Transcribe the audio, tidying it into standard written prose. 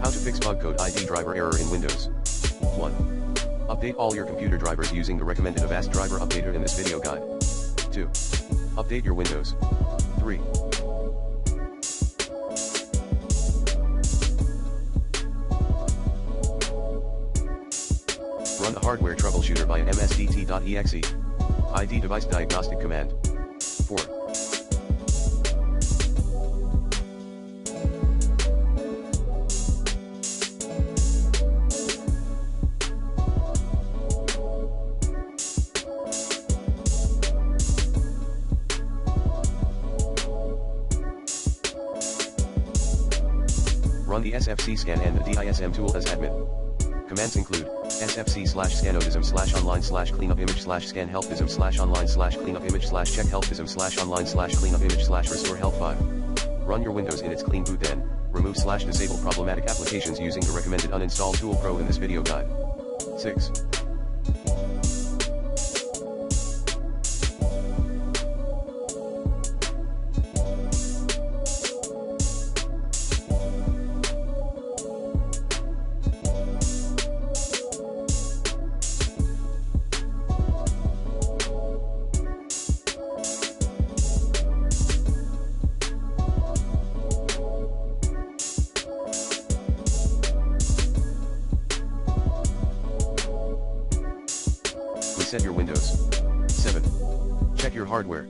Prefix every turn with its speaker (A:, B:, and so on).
A: How to fix BUGCODE ID driver error in Windows. 1. Update all your computer drivers using the recommended Avast driver updater in this video guide. 2. Update your Windows. 3. Run the hardware troubleshooter via msdt.exe. ID device diagnostic command. 4. Run the SFC scan and the DISM tool as admin. Commands include sfc/scanodism/online/cleanupimage/scan helpism/online/cleanupimage/check helpism/online/cleanupimage/restore health 5. Run your Windows in its clean boot, then remove/disable problematic applications using the recommended uninstall tool Pro in this video guide. 6. Reset your Windows. 7. Check your hardware.